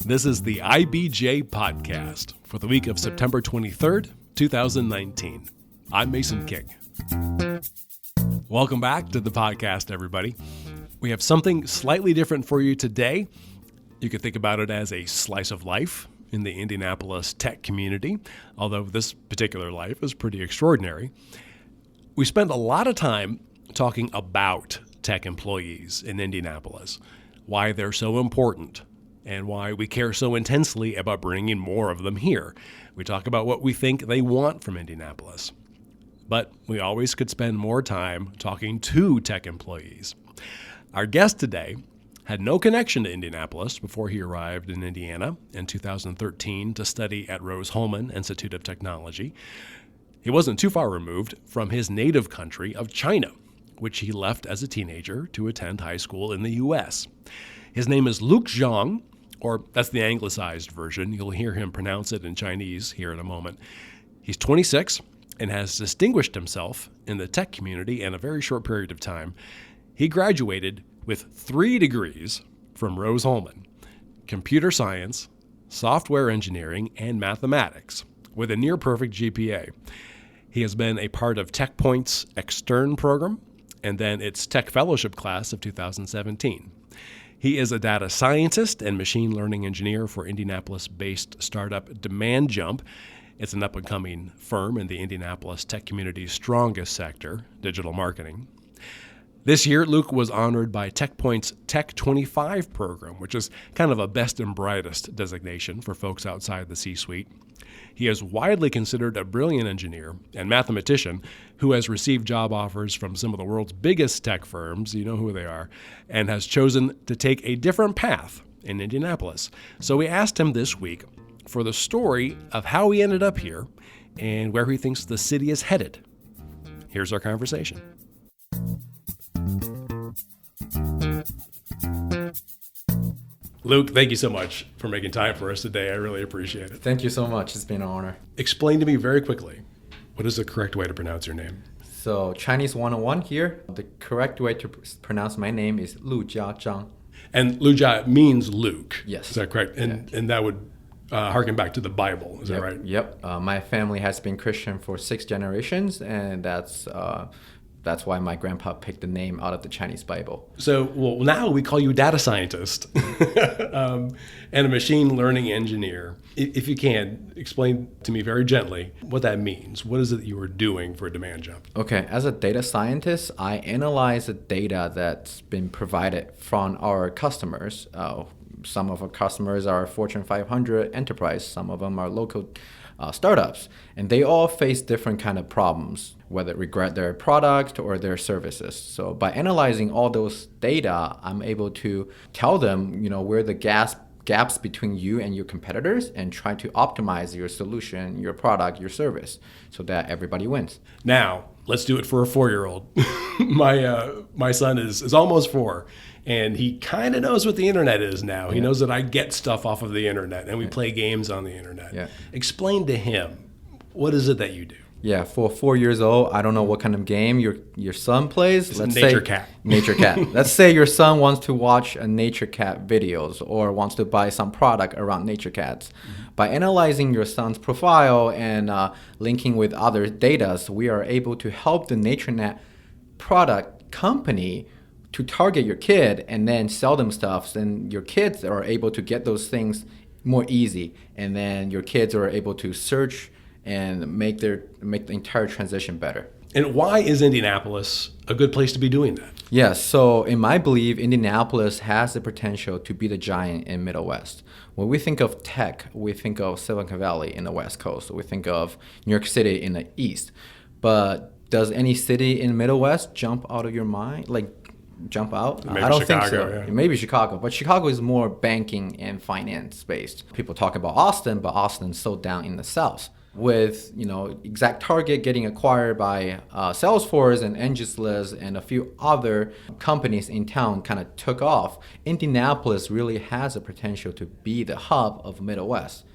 This is the IBJ podcast for the week of September 23rd, 2019. I'm Mason King. Welcome back to the podcast, everybody. We have something slightly different for you today. You could think about it as a slice of life in the Indianapolis tech community, although this particular life is pretty extraordinary. We spend a lot of time talking about tech employees in Indianapolis, why they're so important, and why we care so intensely about bringing more of them here. We talk about what we think they want from Indianapolis. But we always could spend more time talking to tech employees. Our guest today had no connection to Indianapolis before he arrived in Indiana in 2013 to study at Rose-Hulman Institute of Technology. He wasn't too far removed from his native country of China, which he left as a teenager to attend high school in the U.S. His name is Zhang, or that's the anglicized version. You'll hear him pronounce it in Chinese here in a moment. He's 26 and has distinguished himself in the tech community in a very short period of time. He graduated with 3 degrees from Rose-Hulman: computer science, software engineering, and mathematics, with a near-perfect GPA. He has been a part of TechPoint's Extern program and then its Tech Fellowship class of 2017. He is a data scientist and machine learning engineer for Indianapolis-based startup DemandJump. It's an up-and-coming firm in the Indianapolis tech community's strongest sector, digital marketing. This year, Luke was honored by TechPoint's Tech 25 program, which is kind of a best and brightest designation for folks outside the C-suite. He is widely considered a brilliant engineer and mathematician who has received job offers from some of the world's biggest tech firms, you know who they are, and has chosen to take a different path in Indianapolis. So we asked him this week for the story of how he ended up here and where he thinks the city is headed. Here's our conversation. Luke, thank you so much for making time for us today. I really appreciate it. Thank you so much. It's been an honor. Explain to me very quickly, what is the correct way to pronounce your name? So Chinese 101 here. The correct way to pronounce my name is Zhang. And Lujia means Luke. Yes. Is that correct? And that would harken back to the Bible. Is that right? Yep. My family has been Christian for 6 generations, and that's why my grandpa picked the name out of the Chinese Bible. So, well, now we call you data scientist and a machine learning engineer. If you can, explain to me very gently what that means. What is it that you were doing for DemandJump? Okay, as a data scientist, I analyze the data that's been provided from our customers. Some of our customers are Fortune 500 enterprise. Some of them are local startups, and they all face different kind of problems, whether regret their product or their services. So by analyzing all those data, I'm able to tell them, where the gaps between you and your competitors, and try to optimize your solution, your product, your service, so that everybody wins. Now, let's do it for a 4-year-old. My son is almost 4. And he kind of knows what the internet is now. He knows that I get stuff off of the internet and we play games on the internet. Yeah. Explain to him, what is it that you do? Yeah, for 4 years old, I don't know what kind of game your son plays. Let's Nature Cat. Nature Cat. Let's say your son wants to watch a Nature Cat videos or wants to buy some product around Nature Cats. Mm-hmm. By analyzing your son's profile and linking with other data, we are able to help the NatureNet product company to target your kid and then sell them stuff, and your kids are able to get those things more easy, and then your kids are able to search and make the entire transition better. And why is Indianapolis a good place to be doing that? Yes, so in my belief, Indianapolis has the potential to be the giant in Middle West. When we think of tech, we think of Silicon Valley in the West Coast. We think of New York City in the East. But does any city in Middle West jump out of your mind? Jump out? Maybe I don't Chicago, think so. Yeah. Maybe Chicago, but Chicago is more banking and finance based. People talk about Austin, but Austin's so down in the South. With Exact Target getting acquired by Salesforce and Aegis and a few other companies in town kind of took off, Indianapolis really has a potential to be the hub of Middle West.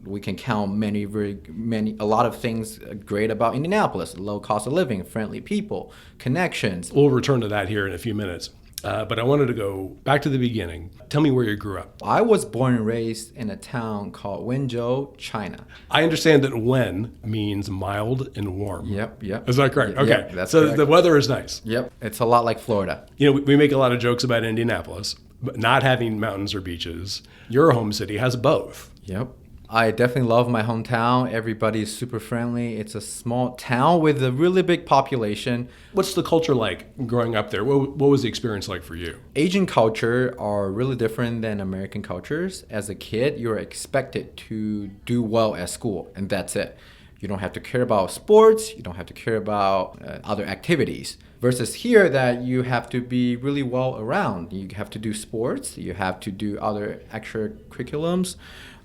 We can count a lot of things great about Indianapolis: low cost of living, friendly people, connections. We'll return to that here in a few minutes. But I wanted to go back to the beginning. Tell me where you grew up. I was born and raised in a town called Wenzhou, China. I understand that Wen means mild and warm. Yep. Is that correct? Okay. Yep, that's so correct. The weather is nice. Yep. It's a lot like Florida. You know, we make a lot of jokes about Indianapolis, but not having mountains or beaches. Your home city has both. Yep. I definitely love my hometown. Everybody is super friendly. It's a small town with a really big population. What's the culture like growing up there? What was the experience like for you? Asian culture are really different than American cultures. As a kid, you're expected to do well at school, and that's it. You don't have to care about sports. You don't have to care about other activities. Versus here that you have to be really well around. You have to do sports. You have to do other extracurriculums.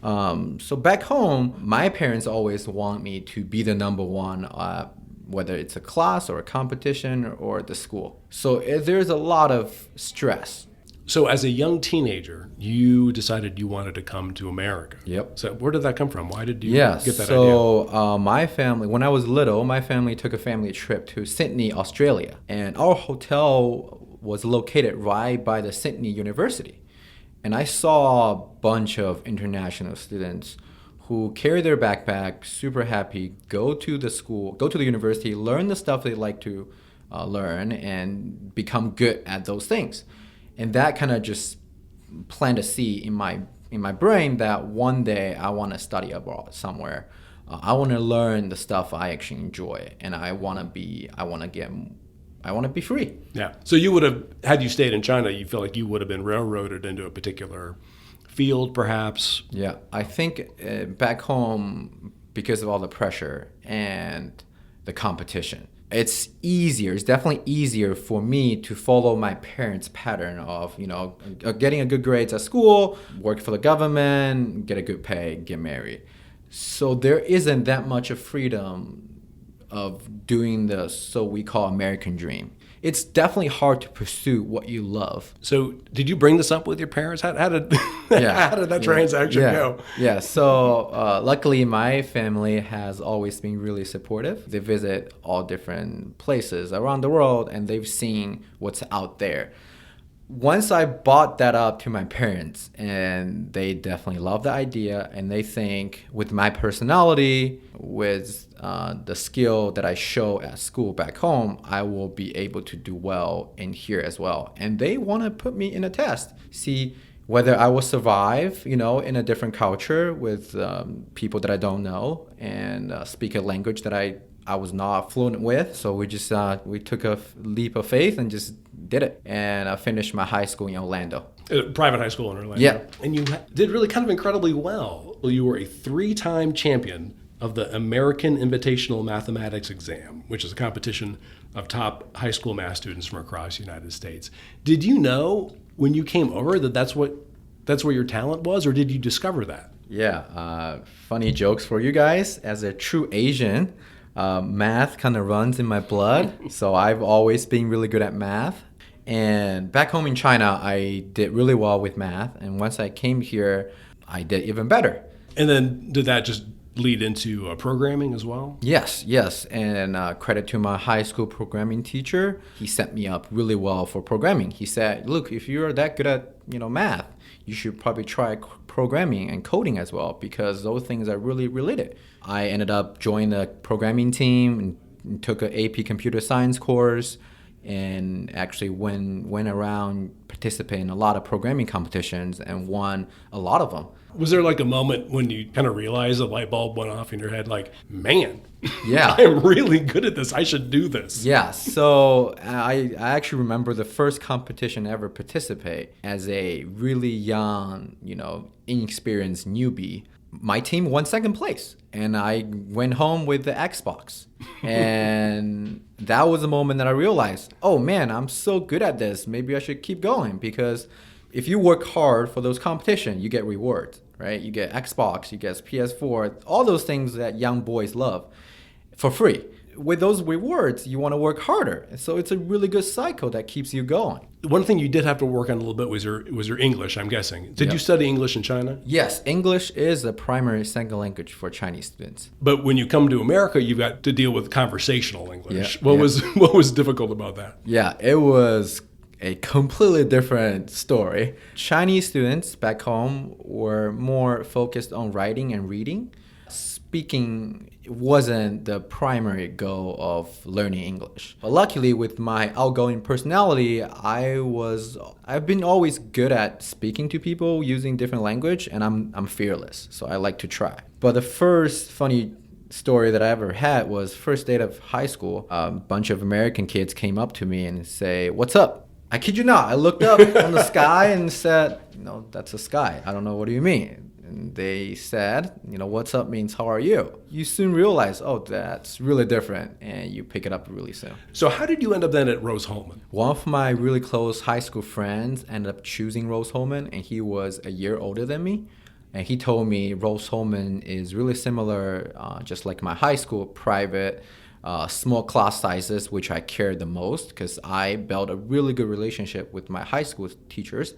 So back home, my parents always want me to be the number one, whether it's a class or a competition or the school. So there's a lot of stress. So as a young teenager, you decided you wanted to come to America. Yep. So where did that come from? Why did you get that idea? So my family, when I was little, my family took a family trip to Sydney, Australia. And our hotel was located right by the Sydney University. And I saw a bunch of international students who carry their backpack, super happy, go to the school, go to the university, learn the stuff they like to learn, and become good at those things. And that kind of just planted a seed in my brain that one day I want to study abroad somewhere. I want to learn the stuff I actually enjoy, and I want to be free. Yeah. So you would have, had you stayed in China, you feel like you would have been railroaded into a particular field, perhaps? Yeah. I think back home, because of all the pressure and the competition, it's definitely easier for me to follow my parents' pattern of, getting a good grades at school, work for the government, get a good pay, get married. So there isn't that much of freedom of doing the we call American dream. It's definitely hard to pursue what you love. So did you bring this up with your parents? How did that transaction go? Yeah, so luckily my family has always been really supportive. They visit all different places around the world and they've seen what's out there. Once I brought that up to my parents, and they definitely love the idea, and they think with my personality, with the skill that I show at school back home, I will be able to do well in here as well. And they want to put me in a test, see whether I will survive, in a different culture with people that I don't know, and speak a language that I was not fluent with. So we just we took a leap of faith and just did it. And I finished my high school in Orlando. Private high school in Orlando. Yeah. And you did really kind of incredibly well. You were a 3-time champion of the American Invitational Mathematics Exam, which is a competition of top high school math students from across the United States. Did you know when you came over that that's where your talent was, or did you discover that? Yeah. Funny jokes for you guys. As a true Asian, math kind of runs in my blood. So I've always been really good at math. And back home in China, I did really well with math. And once I came here, I did even better. And then did that just lead into programming as well? Yes. And credit to my high school programming teacher. He set me up really well for programming. He said, look, if you're that good at math, you should probably try programming and coding as well, because those things are really related. I ended up joining the programming team and took an AP computer science course, and actually went around participating in a lot of programming competitions and won a lot of them. Was there like a moment when you kind of realized a light bulb went off in your head, like, man, yeah, I'm really good at this. I should do this. Yeah, so I actually remember the first competition I ever participate as a really young, inexperienced newbie. My team won second place, and I went home with the Xbox. And that was the moment that I realized, oh man, I'm so good at this. Maybe I should keep going, because if you work hard for those competitions, you get rewards, right? You get Xbox, you get PS4, all those things that young boys love for free. With those rewards, you want to work harder. So it's a really good cycle that keeps you going. One thing you did have to work on a little bit was your English, I'm guessing. Did you study English in China? Yes, English is the primary second language for Chinese students. But when you come to America, you've got to deal with conversational English. Yeah. What was difficult about that? Yeah, it was a completely different story. Chinese students back home were more focused on writing and reading. Speaking wasn't the primary goal of learning English. But luckily, with my outgoing personality, I've been always good at speaking to people using different language, and I'm fearless, so I like to try. But the first funny story that I ever had was first day of high school. A bunch of American kids came up to me and say, "What's up?" I kid you not. I looked up on the sky and said, "No, that's a sky. I don't know. What do you mean?" And they said, "What's up means how are you?" You soon realize, oh, that's really different, and you pick it up really soon. So how did you end up then at Rose-Hulman? One of my really close high school friends ended up choosing Rose-Hulman, and he was a year older than me. And he told me Rose-Hulman is really similar, just like my high school, private, small class sizes, which I cared the most because I built a really good relationship with my high school teachers.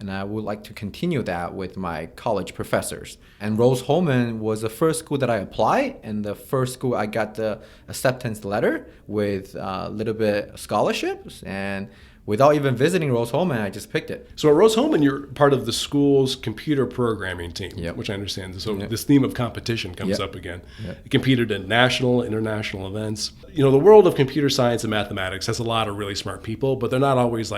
And I would like to continue that with my college professors. And Rose-Hulman was the first school that I applied, and the first school I got the acceptance letter with a little bit of scholarships. And without even visiting Rose-Hulman, I just picked it. So at Rose-Hulman, you're part of the school's computer programming team, Yep. which I understand. So Yep. this theme of competition comes Yep. up again. Yep. You competed in national, international events. The world of computer science and mathematics has a lot of really smart people, but they're not always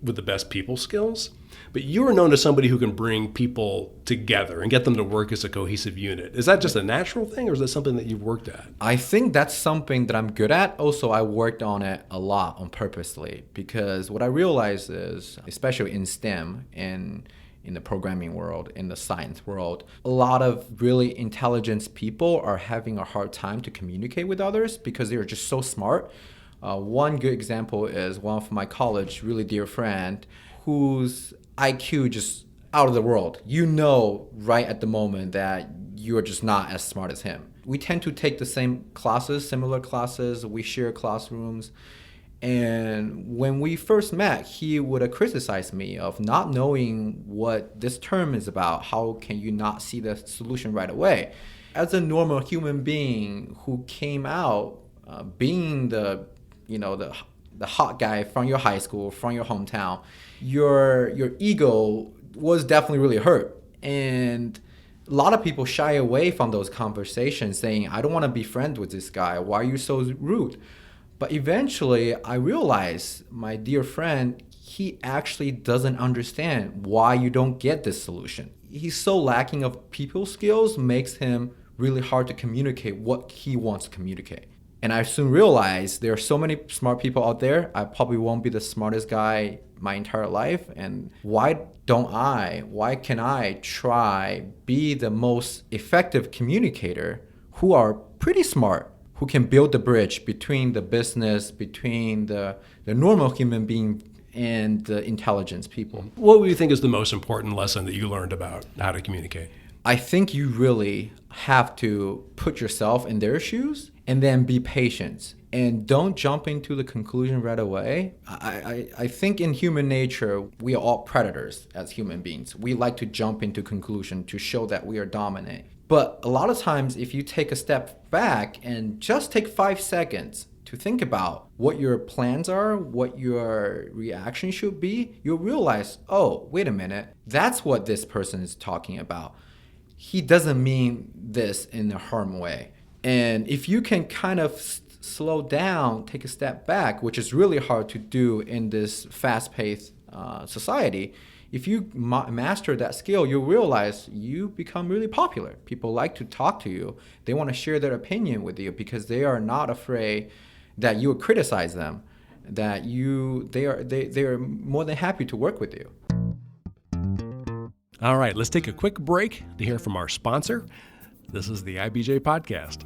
with the best people skills. But you are known as somebody who can bring people together and get them to work as a cohesive unit. Is that just a natural thing, or is that something that you've worked at? I think that's something that I'm good at. Also, I worked on it a lot on purposely, because what I realized is, especially in STEM and in the programming world, in the science world, a lot of really intelligent people are having a hard time to communicate with others because they're just so smart. One good example is one of my college really dear friend whose IQ just out of the world. Right at the moment that you are just not as smart as him. We tend to take the same classes, similar classes. We share classrooms. And when we first met, he would have criticized me of not knowing what this term is about. How can you not see the solution right away? As a normal human being who came out being the hot guy from your high school, from your hometown, your ego was definitely really hurt. And a lot of people shy away from those conversations saying, "I don't want to be friends with this guy. Why are you so rude?" But eventually I realized my dear friend, he actually doesn't understand why you don't get this solution. He's so lacking of people skills, makes him really hard to communicate what he wants to communicate. And I soon realized there are so many smart people out there. I probably won't be the smartest guy my entire life. And why can I try be the most effective communicator who are pretty smart, who can build the bridge between the business, between the normal human being and the intelligence people. What do you think is the most important lesson that you learned about how to communicate? I think you really have to put yourself in their shoes and then be patient and don't jump into the conclusion right away. I think in human nature, we are all predators as human beings. We like to jump into conclusion to show that we are dominant. But a lot of times, if you take a step back and just take 5 seconds to think about what your plans are, what your reaction should be, you'll realize, oh, wait a minute, that's what this person is talking about. He doesn't mean this in a harm way. And if you can kind of slow down, take a step back, which is really hard to do in this fast-paced society, if you master that skill, you'll realize you become really popular. People like to talk to you. They want to share their opinion with you because they are not afraid that you will criticize them, that they are more than happy to work with you. All right, let's take a quick break to hear from our sponsor. This is the IBJ Podcast.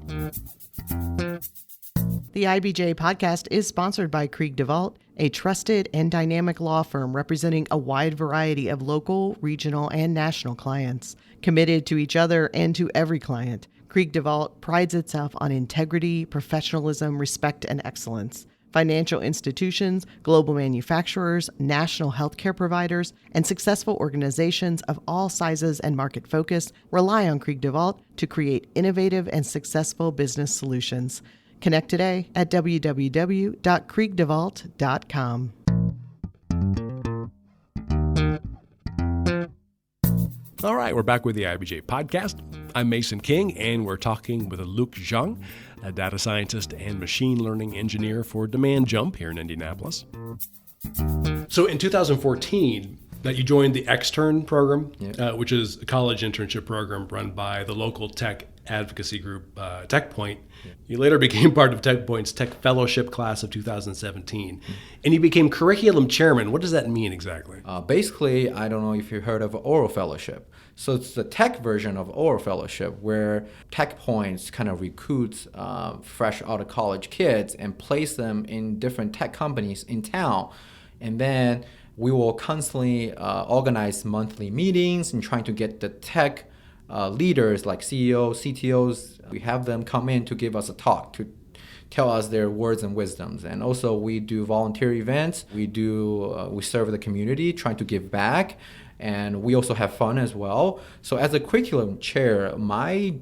The IBJ Podcast is sponsored by Krieg DeVault, a trusted and dynamic law firm representing a wide variety of local, regional, and national clients. Committed to each other and to every client, Krieg DeVault prides itself on integrity, professionalism, respect, and excellence. Financial institutions, global manufacturers, national healthcare providers, and successful organizations of all sizes and market focus rely on Krieg DeVault to create innovative and successful business solutions. Connect today at www.kriegdevault.com. All right, we're back with the IBJ podcast. I'm Mason King, and we're talking with Luke Zhang, a data scientist and machine learning engineer for DemandJump here in Indianapolis. So in 2014, that you joined the Extern program, which is a college internship program run by the local tech advocacy group, TechPoint. You later became part of TechPoint's Tech Fellowship class of 2017, and you became curriculum chairman. What does that mean exactly? Basically, I don't know if you heard of Oral Fellowship. So it's the tech version of Oral Fellowship, where TechPoints kind of recruits fresh out of college kids and place them in different tech companies in town. And then we will constantly organize monthly meetings and trying to get the tech leaders like CEOs, CTOs, we have them come in to give us a talk, to tell us their words and wisdoms. And also we do volunteer events. We serve the community, trying to give back. And we also have fun as well. So as a curriculum chair, my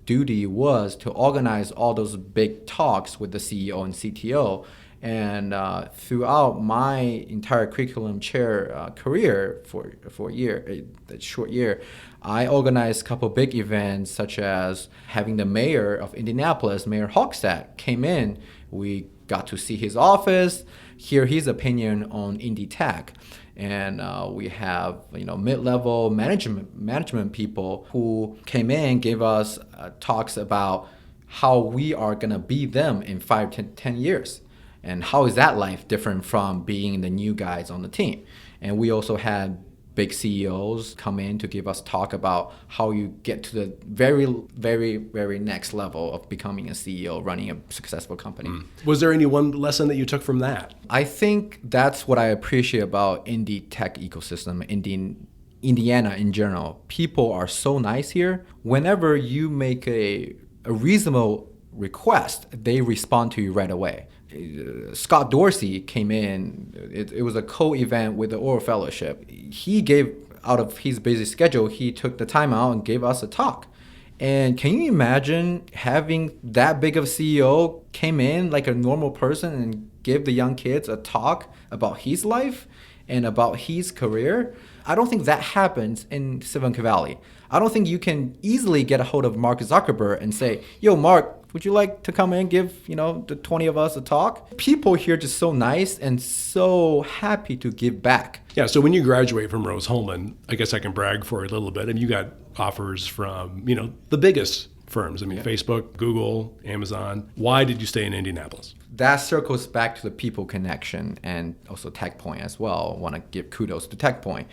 duty was to organize all those big talks with the CEO and CTO. And throughout my entire curriculum chair career for a year, a short year, I organized a couple big events, such as having the mayor of Indianapolis, Mayor Hochstadt, came in. We got to see his office, hear his opinion on Indy Tech. And we have mid-level management people who came in, gave us talks about how we are going to be them in 5 to 10 years. And how is that life different from being the new guys on the team? And we also had big CEOs come in to give us talk about how you get to the very, very, very next level of becoming a CEO, running a successful company. Was there any one lesson that you took from that? I think that's what I appreciate about Indy tech ecosystem, Indiana in general. People are so nice here. Whenever you make a reasonable request, they respond to you right away. Scott Dorsey came in. It was a co-event with the Oral Fellowship. He gave, out of his busy schedule, he took the time out and gave us a talk. And can you imagine having that big of a CEO came in like a normal person and give the young kids a talk about his life and about his career? I don't think that happens in Silicon Valley. I don't think you can easily get a hold of Mark Zuckerberg and say, yo, Mark, would you like to come in and give, the 20 of us a talk? People here are just so nice and so happy to give back. Yeah, so when you graduate from Rose-Hulman, I guess I can brag for a little bit. You got offers from, the biggest firms. Facebook, Google, Amazon. Why did you stay in Indianapolis? That circles back to the people connection and also TechPoint as well. I want to give kudos to TechPoint.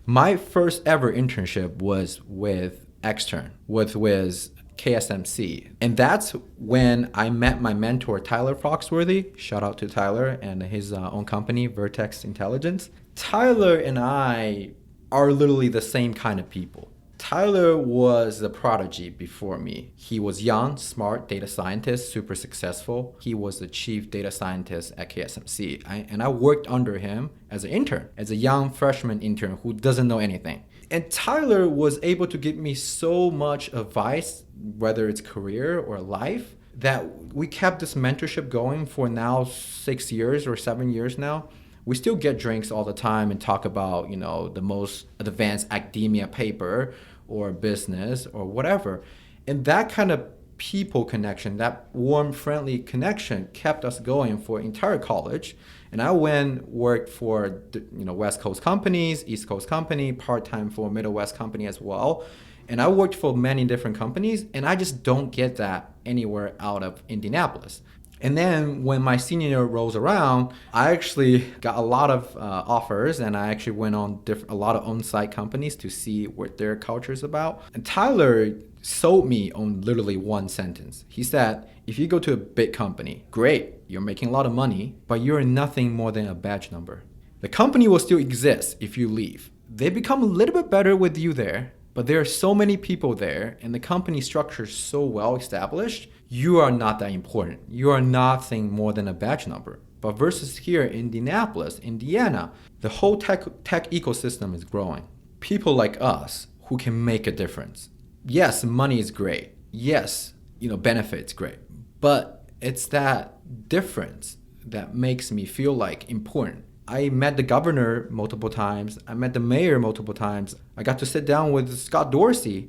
My first ever internship was with Extern, with KSMC. And that's when I met my mentor, Tyler Foxworthy. Shout out to Tyler and his own company, Vertex Intelligence. Tyler and I are literally the same kind of people. Tyler was a prodigy before me. He was young, smart data scientist, super successful. He was the chief data scientist at KSMC. And I worked under him as an intern, as a young freshman intern who doesn't know anything. And Tyler was able to give me so much advice, whether it's career or life, that we kept this mentorship going for now 6 years or 7 years now. We still get drinks all the time and talk about, the most advanced academia paper or business or whatever. And that kind of people connection, that warm, friendly connection kept us going for entire college. And I worked for West Coast companies, East Coast company, part-time for Middle West company as well. And I worked for many different companies, and I just don't get that anywhere out of Indianapolis. And then when my senior year rolls around, I actually got a lot of offers, and I actually went on a lot of on-site companies to see what their culture is about. And Tyler sold me on literally one sentence. He said, if you go to a big company, great, you're making a lot of money, but you're nothing more than a badge number. The company will still exist if you leave. They become a little bit better with you there, but there are so many people there, and the company structure is so well established, you are not that important. You are nothing more than a badge number. But versus here in Indianapolis, Indiana, the whole tech ecosystem is growing. People like us who can make a difference. Yes, money is great. Yes, benefits great. But it's that difference that makes me feel like important. I met the governor multiple times. I met the mayor multiple times. I got to sit down with Scott Dorsey.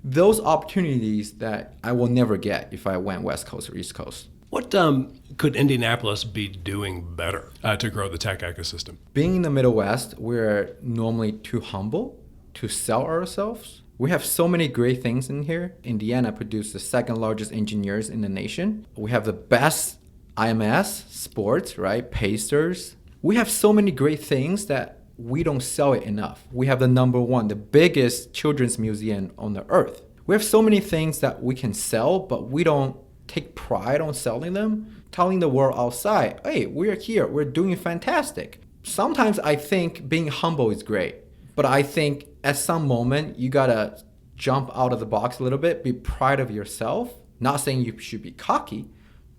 Those opportunities that I will never get if I went West Coast or East Coast. What could Indianapolis be doing better to grow the tech ecosystem? Being in the Middle West, we're normally too humble to sell ourselves. We have so many great things in here. Indiana produced the second largest engineers in the nation. We have the best IMS, sports, right? Pacers. We have so many great things that we don't sell it enough. We have the number one, the biggest children's museum on the earth. We have so many things that we can sell, but we don't take pride on selling them, telling the world outside, hey, we're here, we're doing fantastic. Sometimes I think being humble is great, but I think at some moment you gotta jump out of the box a little bit, be proud of yourself. Not saying you should be cocky,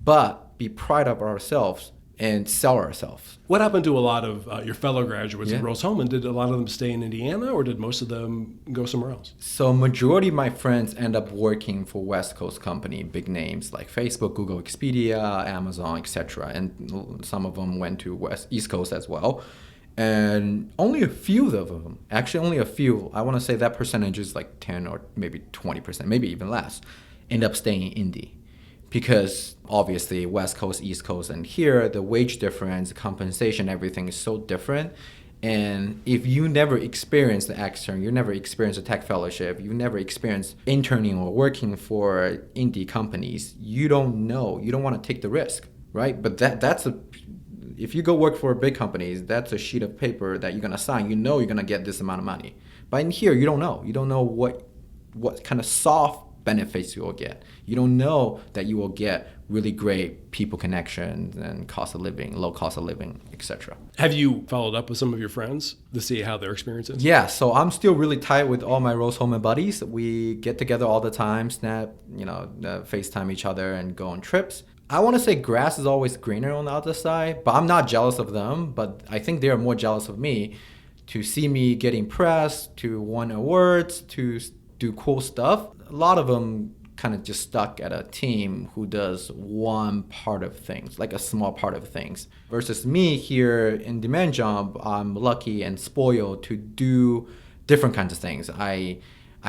but be proud of ourselves and sell ourselves. What happened to a lot of your fellow graduates at Yeah. Rose-Hulman? Did a lot of them stay in Indiana, or did most of them go somewhere else? So majority of my friends end up working for West Coast company, big names like Facebook, Google, Expedia, Amazon, etc. And some of them went to East Coast as well. And only a few of them, actually only a few, I want to say that percentage is like 10 or maybe 20%, maybe even less, end up staying in Indy. Because obviously West Coast, East Coast, and here the wage difference, compensation, everything is so different. And if you never experience the extern, you never experience a tech fellowship, you never experience interning or working for indie companies, you don't know, you don't want to take the risk, right? But if you go work for big companies, that's a sheet of paper that you're gonna sign. You know you're gonna get this amount of money. But in here, you don't know. You don't know what kind of soft benefits you will get. You don't know that you will get really great people connections and cost of living, low cost of living, etc. Have you followed up with some of your friends to see how their experience is? Yeah, so I'm still really tight with all my Rose-Hulman buddies. We get together all the time, snap, FaceTime each other and go on trips. I want to say grass is always greener on the other side, but I'm not jealous of them. But I think they're more jealous of me to see me getting press, to win awards, to do cool stuff. A lot of them kind of just stuck at a team who does one part of things, like a small part of things. Versus me here in DemandJump, I'm lucky and spoiled to do different kinds of things. I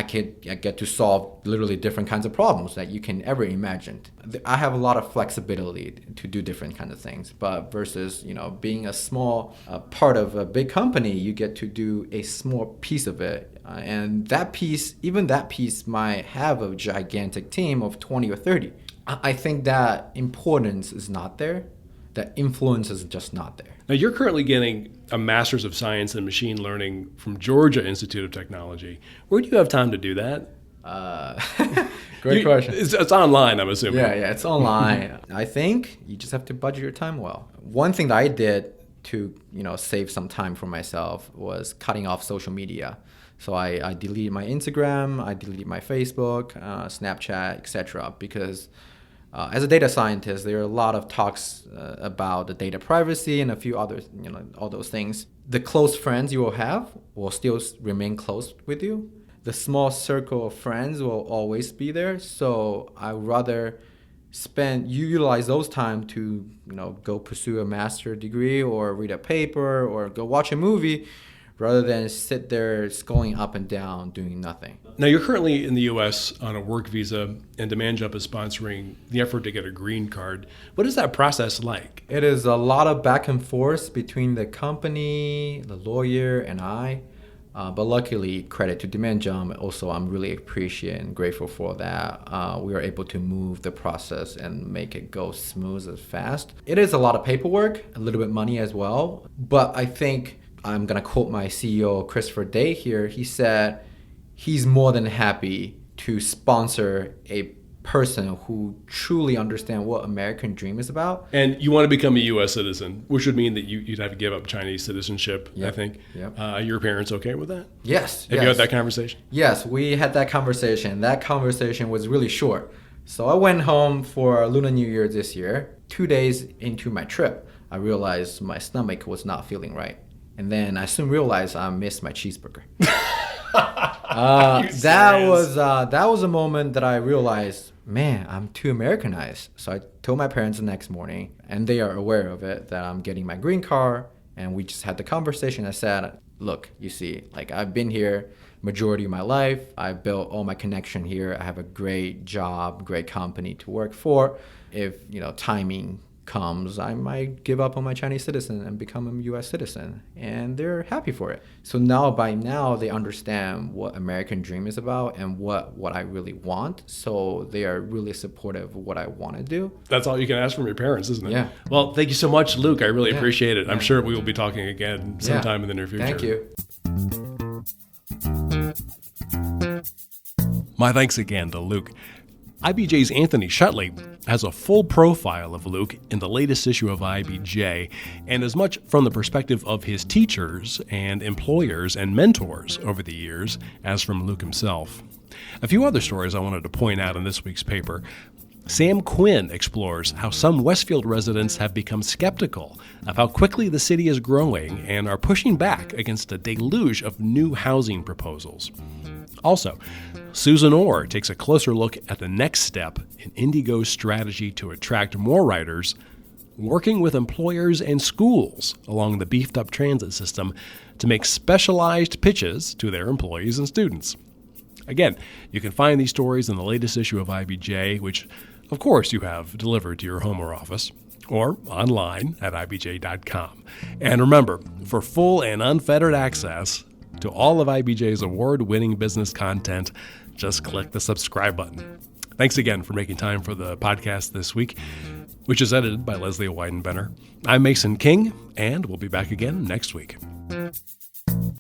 get to solve literally different kinds of problems that you can ever imagine. I have a lot of flexibility to do different kinds of things. But versus, being a small part of a big company, you get to do a small piece of it. And that piece might have a gigantic team of 20 or 30. I think that importance is not there. That influence is just not there. Now, you're currently getting a Master's of Science in Machine Learning from Georgia Institute of Technology. Where do you have time to do that? Great question. It's online, I'm assuming. Yeah, it's online. I think you just have to budget your time well. One thing that I did to save some time for myself was cutting off social media. So I deleted my Instagram, I deleted my Facebook, Snapchat, etc. Because as a data scientist, there are a lot of talks about the data privacy and a few others, all those things. The close friends you will have will still remain close with you. The small circle of friends will always be there. So I rather utilize those time to, go pursue a master's degree or read a paper or go watch a movie, rather than sit there scrolling up and down doing nothing. Now, you're currently in the U.S. on a work visa, and DemandJump is sponsoring the effort to get a green card. What is that process like? It is a lot of back and forth between the company, the lawyer, and I. But luckily, credit to DemandJump. Also, I'm really appreciative and grateful for that. We were able to move the process and make it go smooth and fast. It is a lot of paperwork, a little bit money as well. But I think I'm going to quote my CEO, Christopher Day here. He said he's more than happy to sponsor a person who truly understands what American dream is about. And you want to become a U.S. citizen, which would mean that you'd have to give up Chinese citizenship, Yep. I think. Yep. Are your parents okay with that? Yes. Have you had that conversation? Yes, we had that conversation. That conversation was really short. So I went home for Lunar New Year this year. 2 days into my trip, I realized my stomach was not feeling right. And then I soon realized I missed my cheeseburger. That was a moment that I realized, man, I'm too Americanized. So I told my parents the next morning, and they are aware of it, that I'm getting my green card And we just had the conversation. I said, look, you see, like I've been here majority of my life. I built all my connection here. I have a great job, great company to work for. If, timing comes, I might give up on my Chinese citizen and become a U.S. citizen. And they're happy for it. So by now, they understand what American dream is about and what I really want. So they are really supportive of what I want to do. That's all you can ask from your parents, isn't it? Yeah. Well, thank you so much, Luke. I really appreciate it. I'm sure we will be talking again sometime in the near future. Thank you. My thanks again to Luke. IBJ's Anthony Shutley has a full profile of Luke in the latest issue of IBJ, and as much from the perspective of his teachers and employers and mentors over the years as from Luke himself. A few other stories I wanted to point out in this week's paper. Sam Quinn explores how some Westfield residents have become skeptical of how quickly the city is growing and are pushing back against a deluge of new housing proposals. Also, Susan Orr takes a closer look at the next step in Indigo's strategy to attract more riders, working with employers and schools along the beefed-up transit system to make specialized pitches to their employees and students. Again, you can find these stories in the latest issue of IBJ, which, of course, you have delivered to your home or office, or online at ibj.com. And remember, for full and unfettered access to all of IBJ's award-winning business content, just click the subscribe button. Thanks again for making time for the podcast this week, which is edited by Leslie Weidenbender. I'm Mason King, and we'll be back again next week.